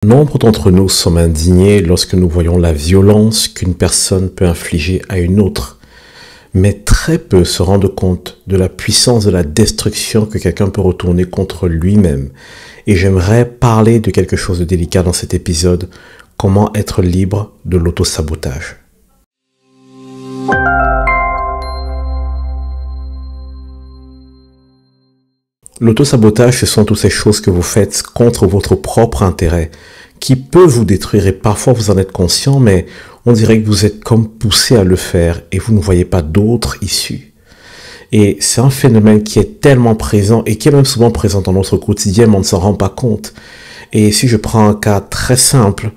Nombre d'entre nous sommes indignés lorsque nous voyons la violence qu'une personne peut infliger à une autre, mais très peu se rendent compte de la puissance de la destruction que quelqu'un peut retourner contre lui-même. Et j'aimerais parler de quelque chose de délicat dans cet épisode, comment être libre de l'autosabotage. L'autosabotage, ce sont toutes ces choses que vous faites contre votre propre intérêt, qui peut vous détruire et parfois vous en êtes conscient, mais on dirait que vous êtes comme poussé à le faire et vous ne voyez pas d'autre issue. Et c'est un phénomène qui est tellement présent et qui est même souvent présent dans notre quotidien, mais on ne s'en rend pas compte. Et si je prends un cas très simple,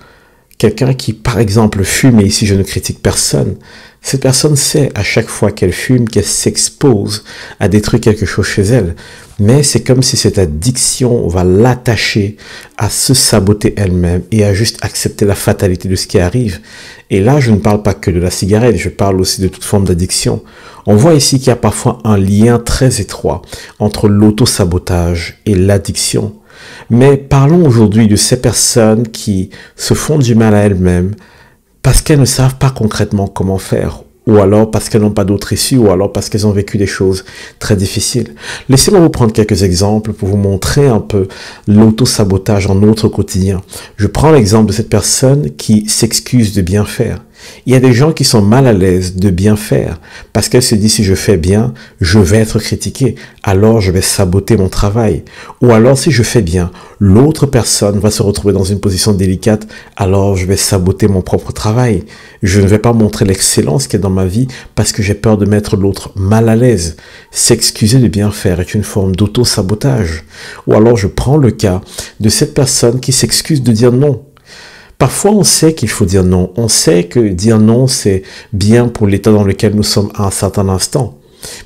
quelqu'un qui, par exemple, fume, et ici je ne critique personne, cette personne sait à chaque fois qu'elle fume qu'elle s'expose à détruire quelque chose chez elle. Mais c'est comme si cette addiction va l'attacher à se saboter elle-même et à juste accepter la fatalité de ce qui arrive. Et là, je ne parle pas que de la cigarette, je parle aussi de toute forme d'addiction. On voit ici qu'il y a parfois un lien très étroit entre l'autosabotage et l'addiction. Mais parlons aujourd'hui de ces personnes qui se font du mal à elles-mêmes parce qu'elles ne savent pas concrètement comment faire, ou alors parce qu'elles n'ont pas d'autre issue, ou alors parce qu'elles ont vécu des choses très difficiles. Laissez-moi vous prendre quelques exemples pour vous montrer un peu l'autosabotage en notre quotidien. Je prends l'exemple de cette personne qui s'excuse de bien faire. Il y a des gens qui sont mal à l'aise de bien faire parce qu'elle se dit si je fais bien, je vais être critiqué, alors je vais saboter mon travail. Ou alors si je fais bien, l'autre personne va se retrouver dans une position délicate, alors je vais saboter mon propre travail. Je ne vais pas montrer l'excellence qui est dans ma vie parce que j'ai peur de mettre l'autre mal à l'aise. S'excuser de bien faire est une forme d'auto-sabotage. Ou alors je prends le cas de cette personne qui s'excuse de dire non. Parfois, on sait qu'il faut dire non. On sait que dire non, c'est bien pour l'état dans lequel nous sommes à un certain instant.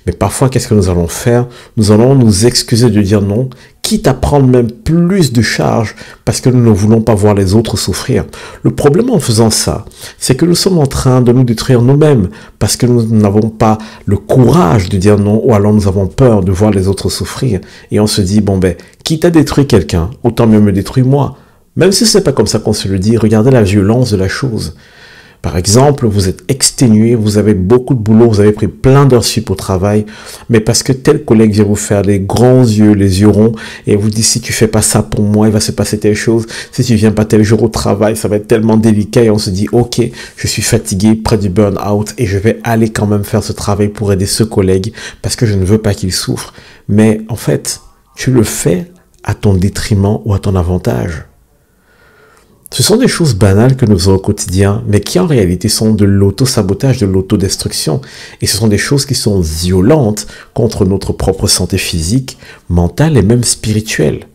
Mais parfois, qu'est-ce que nous allons faire? Nous allons nous excuser de dire non, quitte à prendre même plus de charge parce que nous ne voulons pas voir les autres souffrir. Le problème en faisant ça, c'est que nous sommes en train de nous détruire nous-mêmes parce que nous n'avons pas le courage de dire non ou alors nous avons peur de voir les autres souffrir. Et on se dit, bon ben, quitte à détruire quelqu'un, autant mieux me détruire moi. Même si ce n'est pas comme ça qu'on se le dit, regardez la violence de la chose. Par exemple, vous êtes exténué, vous avez beaucoup de boulot, vous avez pris plein d'heures sup au travail, mais parce que tel collègue vient vous faire les grands yeux, les yeux ronds, et vous dit si tu fais pas ça pour moi, il va se passer telle chose, si tu viens pas tel jour au travail, ça va être tellement délicat, et on se dit ok, je suis fatigué, près du burn-out, et je vais aller quand même faire ce travail pour aider ce collègue, parce que je ne veux pas qu'il souffre. Mais en fait, tu le fais à ton détriment ou à ton avantage. Ce sont des choses banales que nous faisons au quotidien, mais qui en réalité sont de l'auto-sabotage, de l'autodestruction. Et ce sont des choses qui sont violentes contre notre propre santé physique, mentale et même spirituelle.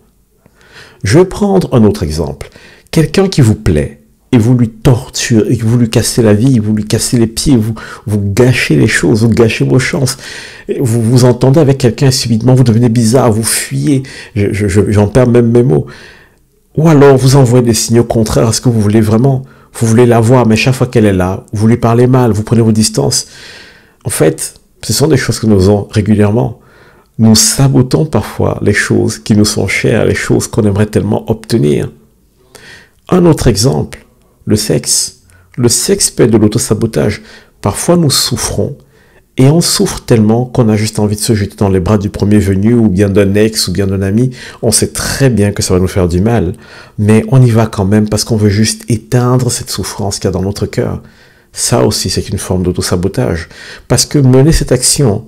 Je vais prendre un autre exemple. Quelqu'un qui vous plaît, et vous lui torturez, et vous lui cassez la vie, vous lui cassez les pieds, vous gâchez les choses, vous gâchez vos chances. Vous vous entendez avec quelqu'un et subitement vous devenez bizarre, vous fuyez. J'en perds même mes mots. Ou alors vous envoyez des signaux contraires à ce que vous voulez vraiment. Vous voulez la voir, mais chaque fois qu'elle est là, vous lui parlez mal, vous prenez vos distances. En fait, ce sont des choses que nous faisons régulièrement. Nous sabotons parfois les choses qui nous sont chères, les choses qu'on aimerait tellement obtenir. Un autre exemple, le sexe. Le sexe peut être de l'autosabotage. Parfois nous souffrons. Et on souffre tellement qu'on a juste envie de se jeter dans les bras du premier venu ou bien d'un ex ou bien d'un ami. On sait très bien que ça va nous faire du mal, mais on y va quand même parce qu'on veut juste éteindre cette souffrance qu'il y a dans notre cœur. Ça aussi, c'est une forme d'autosabotage. Parce que mener cette action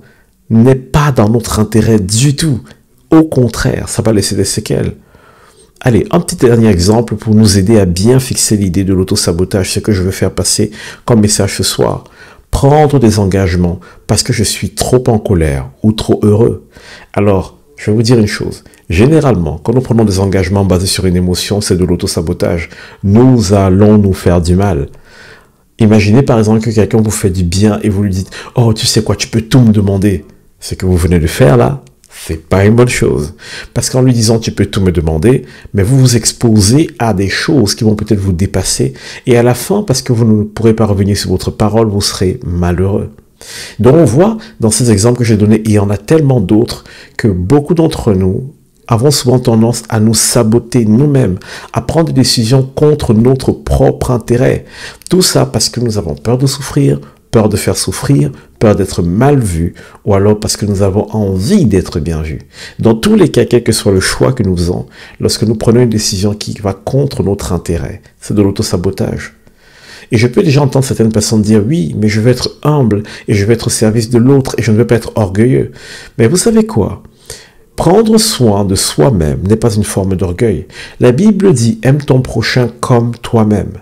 n'est pas dans notre intérêt du tout. Au contraire, ça va laisser des séquelles. Allez, un petit dernier exemple pour nous aider à bien fixer l'idée de l'autosabotage, ce que je veux faire passer comme message ce soir. Prendre des engagements parce que je suis trop en colère ou trop heureux. Alors, je vais vous dire une chose. Généralement, quand nous prenons des engagements basés sur une émotion, c'est de l'autosabotage. Nous allons nous faire du mal. Imaginez par exemple que quelqu'un vous fait du bien et vous lui dites « Oh, tu sais quoi, tu peux tout me demander. » Ce que vous venez de faire là, c'est pas une bonne chose. Parce qu'en lui disant tu peux tout me demander, mais vous vous exposez à des choses qui vont peut-être vous dépasser. Et à la fin, parce que vous ne pourrez pas revenir sur votre parole, vous serez malheureux. Donc on voit dans ces exemples que j'ai donnés, il y en a tellement d'autres que beaucoup d'entre nous avons souvent tendance à nous saboter nous-mêmes, à prendre des décisions contre notre propre intérêt. Tout ça parce que nous avons peur de souffrir, peur de faire souffrir, peur d'être mal vu, ou alors parce que nous avons envie d'être bien vus. Dans tous les cas, quel que soit le choix que nous faisons, lorsque nous prenons une décision qui va contre notre intérêt, c'est de l'autosabotage. Et je peux déjà entendre certaines personnes dire « Oui, mais je veux être humble et je veux être au service de l'autre et je ne veux pas être orgueilleux. » Mais vous savez quoi? Prendre soin de soi-même n'est pas une forme d'orgueil. La Bible dit « Aime ton prochain comme toi-même ».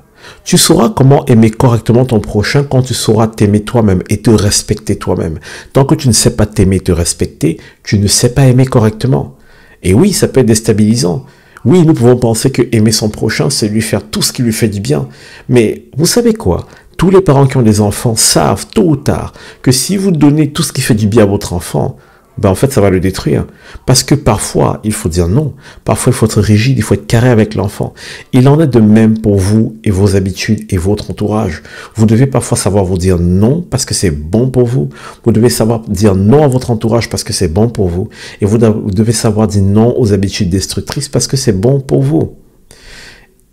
Tu sauras comment aimer correctement ton prochain quand tu sauras t'aimer toi-même et te respecter toi-même. Tant que tu ne sais pas t'aimer et te respecter, tu ne sais pas aimer correctement. Et oui, ça peut être déstabilisant. Oui, nous pouvons penser que aimer son prochain, c'est lui faire tout ce qui lui fait du bien. Mais vous savez quoi? Tous les parents qui ont des enfants savent, tôt ou tard, que si vous donnez tout ce qui fait du bien à votre enfant, ben en fait, ça va le détruire. Parce que parfois, il faut dire non. Parfois, il faut être rigide, il faut être carré avec l'enfant. Il en est de même pour vous et vos habitudes et votre entourage. Vous devez parfois savoir vous dire non parce que c'est bon pour vous. Vous devez savoir dire non à votre entourage parce que c'est bon pour vous. Et vous devez savoir dire non aux habitudes destructrices parce que c'est bon pour vous.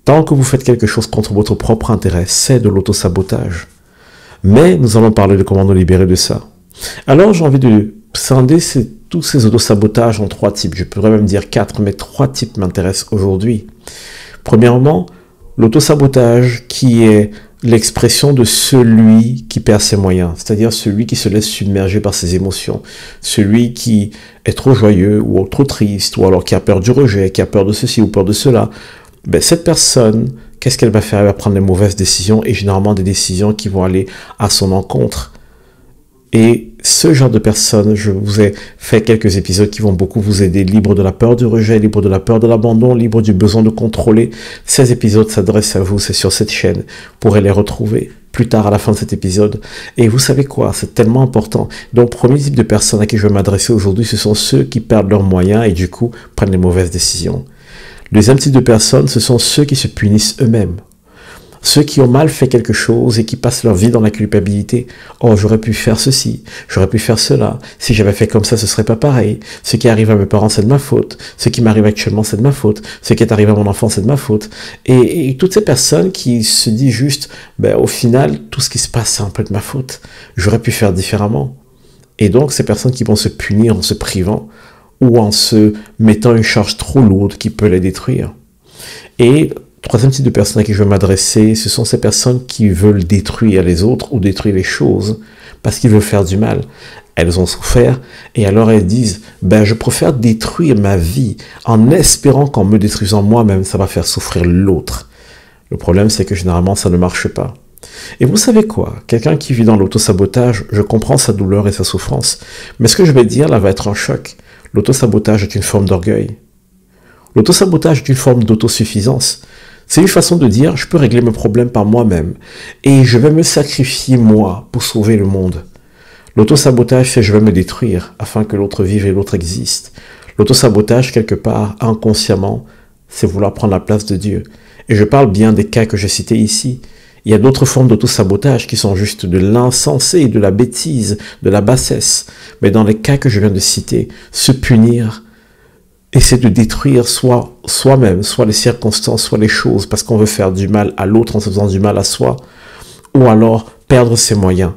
Tant que vous faites quelque chose contre votre propre intérêt, c'est de l'autosabotage. Mais nous allons parler de comment nous libérer de ça. Alors, j'ai envie de scinder tous ces autosabotages en 3 types. Je pourrais même dire 4, mais 3 types m'intéressent aujourd'hui. Premièrement, l'autosabotage qui est l'expression de celui qui perd ses moyens, c'est-à-dire celui qui se laisse submerger par ses émotions, celui qui est trop joyeux ou trop triste, ou alors qui a peur du rejet, qui a peur de ceci ou peur de cela. Ben, cette personne, qu'est-ce qu'elle va faire? Elle va prendre des mauvaises décisions et généralement des décisions qui vont aller à son encontre. Et ce genre de personnes, je vous ai fait quelques épisodes qui vont beaucoup vous aider, libre de la peur du rejet, libre de la peur de l'abandon, libre du besoin de contrôler. Ces épisodes s'adressent à vous, c'est sur cette chaîne. Vous pourrez les retrouver plus tard à la fin de cet épisode. Et vous savez quoi, c'est tellement important. Donc, premier type de personnes à qui je vais m'adresser aujourd'hui, ce sont ceux qui perdent leurs moyens et du coup prennent les mauvaises décisions. Le deuxième type de personnes, ce sont ceux qui se punissent eux-mêmes. Ceux qui ont mal fait quelque chose et qui passent leur vie dans la culpabilité. Oh, j'aurais pu faire ceci, j'aurais pu faire cela. Si j'avais fait comme ça, ce serait pas pareil. Ce qui arrive à mes parents, c'est de ma faute. Ce qui m'arrive actuellement, c'est de ma faute. Ce qui est arrivé à mon enfant, c'est de ma faute. Et toutes ces personnes qui se disent juste, ben, au final, tout ce qui se passe, c'est un peu de ma faute. J'aurais pu faire différemment. Et donc, ces personnes qui vont se punir en se privant ou en se mettant une charge trop lourde qui peut les détruire. Et troisième type de personnes à qui je vais m'adresser, ce sont ces personnes qui veulent détruire les autres ou détruire les choses parce qu'ils veulent faire du mal. Elles ont souffert et alors elles disent « Ben, je préfère détruire ma vie en espérant qu'en me détruisant moi-même, ça va faire souffrir l'autre. » Le problème, c'est que généralement, ça ne marche pas. Et vous savez quoi? Quelqu'un qui vit dans l'autosabotage, je comprends sa douleur et sa souffrance. Mais ce que je vais dire là va être un choc. L'autosabotage est une forme d'orgueil. L'autosabotage est une forme d'autosuffisance. C'est une façon de dire, je peux régler mes problèmes par moi-même et je vais me sacrifier moi pour sauver le monde. L'autosabotage, c'est je vais me détruire afin que l'autre vive et l'autre existe. L'autosabotage, quelque part, inconsciemment, c'est vouloir prendre la place de Dieu. Et je parle bien des cas que j'ai cités ici. Il y a d'autres formes d'autosabotage qui sont juste de l'insensé, de la bêtise, de la bassesse. Mais dans les cas que je viens de citer, se punir, essayer de détruire soit soi-même, soit les circonstances, soit les choses, parce qu'on veut faire du mal à l'autre en se faisant du mal à soi, ou alors perdre ses moyens.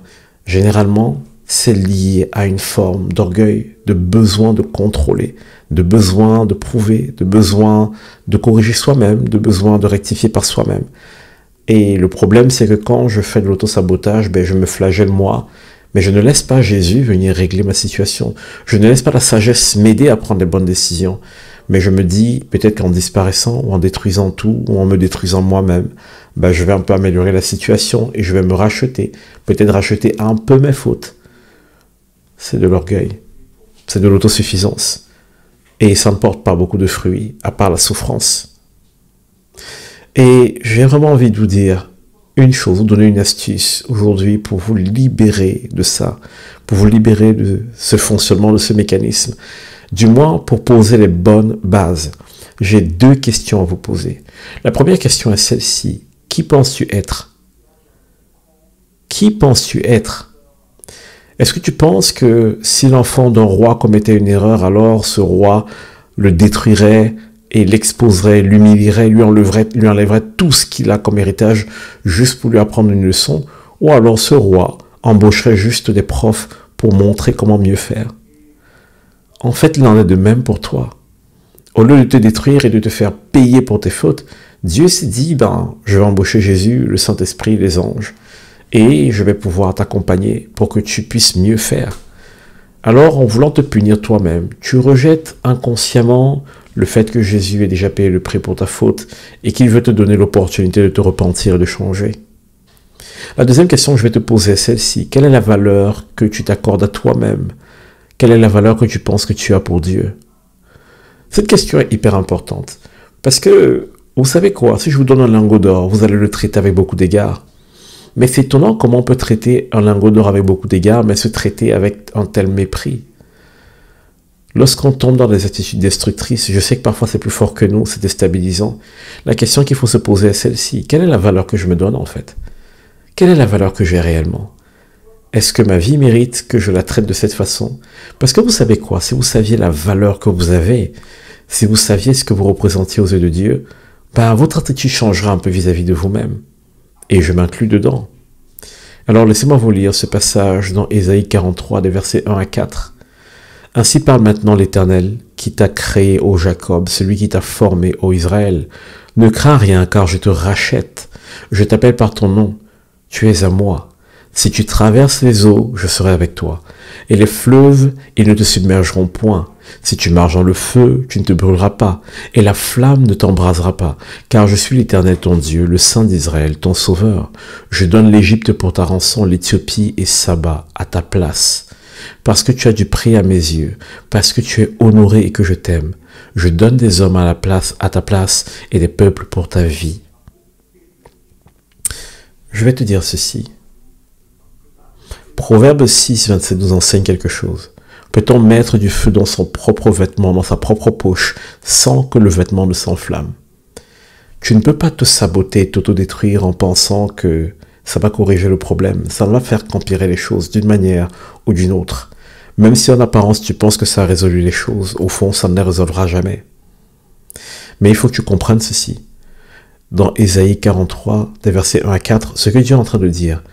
Généralement, c'est lié à une forme d'orgueil, de besoin de contrôler, de besoin de prouver, de besoin de corriger soi-même, de besoin de rectifier par soi-même. Et le problème, c'est que quand je fais de l'autosabotage, ben, je me flagelle moi, mais je ne laisse pas Jésus venir régler ma situation. Je ne laisse pas la sagesse m'aider à prendre les bonnes décisions. Mais je me dis, peut-être qu'en disparaissant ou en détruisant tout ou en me détruisant moi-même, ben, je vais un peu améliorer la situation et je vais me racheter. Peut-être racheter un peu mes fautes. C'est de l'orgueil. C'est de l'autosuffisance. Et ça ne porte pas beaucoup de fruits, à part la souffrance. Et j'ai vraiment envie de vous dire une chose, vous donner une astuce aujourd'hui pour vous libérer de ça, pour vous libérer de ce fonctionnement, de ce mécanisme. Du moins, pour poser les bonnes bases. J'ai 2 questions à vous poser. La première question est celle-ci. Qui penses-tu être? Qui penses-tu être? Est-ce que tu penses que si l'enfant d'un roi commettait une erreur, alors ce roi le détruirait et l'exposerait, l'humilierait, lui enlèverait tout ce qu'il a comme héritage juste pour lui apprendre une leçon, ou alors ce roi embaucherait juste des profs pour montrer comment mieux faire. En fait, il en est de même pour toi. Au lieu de te détruire et de te faire payer pour tes fautes, Dieu s'est dit, je vais embaucher Jésus, le Saint-Esprit, les anges, et je vais pouvoir t'accompagner pour que tu puisses mieux faire. Alors, en voulant te punir toi-même, tu rejettes inconsciemment le fait que Jésus ait déjà payé le prix pour ta faute et qu'il veut te donner l'opportunité de te repentir et de changer. La deuxième question que je vais te poser est celle-ci. Quelle est la valeur que tu t'accordes à toi-même? Quelle est la valeur que tu penses que tu as pour Dieu? Cette question est hyper importante. Parce que, vous savez quoi, si je vous donne un lingot d'or, vous allez le traiter avec beaucoup d'égards. Mais c'est étonnant comment on peut traiter un lingot d'or avec beaucoup d'égards, mais se traiter avec un tel mépris. Lorsqu'on tombe dans des attitudes destructrices, je sais que parfois c'est plus fort que nous, c'est déstabilisant. La question qu'il faut se poser est celle-ci. Quelle est la valeur que je me donne en fait? Quelle est la valeur que j'ai réellement? Est-ce que ma vie mérite que je la traite de cette façon? Parce que vous savez quoi? Si vous saviez la valeur que vous avez, si vous saviez ce que vous représentiez aux yeux de Dieu, votre attitude changera un peu vis-à-vis de vous-même. Et je m'inclus dedans. Alors laissez-moi vous lire ce passage dans Ésaïe 43, des versets 1 à 4. « Ainsi parle maintenant l'Éternel, qui t'a créé, ô Jacob, celui qui t'a formé, ô Israël. Ne crains rien, car je te rachète. Je t'appelle par ton nom. Tu es à moi. Si tu traverses les eaux, je serai avec toi. Et les fleuves, ils ne te submergeront point. Si tu marches dans le feu, tu ne te brûleras pas, et la flamme ne t'embrasera pas, car je suis l'Éternel ton Dieu, le Saint d'Israël, ton Sauveur. Je donne l'Égypte pour ta rançon, l'Éthiopie et Saba à ta place. Parce que tu as du prix à mes yeux, parce que tu es honoré et que je t'aime, je donne des hommes à ta place et des peuples pour ta vie. » Je vais te dire ceci. Proverbe 6, 27 nous enseigne quelque chose. Peut-on mettre du feu dans son propre vêtement, dans sa propre poche, sans que le vêtement ne s'enflamme? Tu ne peux pas te saboter et t'autodétruire en pensant que ça va corriger le problème. Ça va faire qu'empirer les choses d'une manière ou d'une autre. Même si en apparence tu penses que ça a résolu les choses, au fond ça ne les résolvera jamais. Mais il faut que tu comprennes ceci. Dans Ésaïe 43, des versets 1 à 4, ce que Dieu est en train de dire,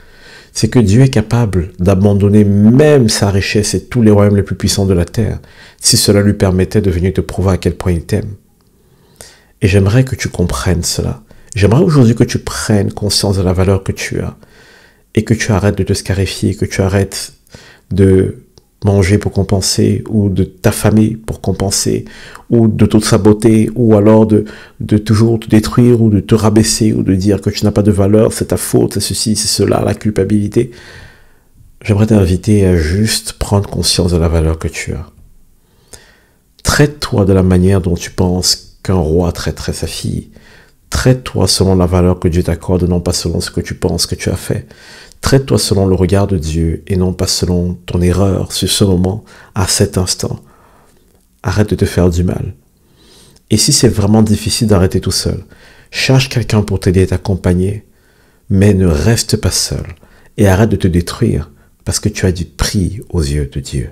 c'est que Dieu est capable d'abandonner même sa richesse et tous les royaumes les plus puissants de la terre, si cela lui permettait de venir te prouver à quel point il t'aime. Et j'aimerais que tu comprennes cela. J'aimerais aujourd'hui que tu prennes conscience de la valeur que tu as, et que tu arrêtes de te scarifier, que tu arrêtes de manger pour compenser, ou de t'affamer pour compenser, ou de te saboter, ou alors de toujours te détruire, ou de te rabaisser, ou de dire que tu n'as pas de valeur, c'est ta faute, c'est ceci, c'est cela, la culpabilité. J'aimerais t'inviter à juste prendre conscience de la valeur que tu as. Traite-toi de la manière dont tu penses qu'un roi traiterait sa fille. Traite-toi selon la valeur que Dieu t'accorde, non pas selon ce que tu penses que tu as fait. Traite-toi selon le regard de Dieu et non pas selon ton erreur sur ce moment, à cet instant. Arrête de te faire du mal. Et si c'est vraiment difficile d'arrêter tout seul, cherche quelqu'un pour t'aider et t'accompagner, mais ne reste pas seul et arrête de te détruire parce que tu as du prix aux yeux de Dieu.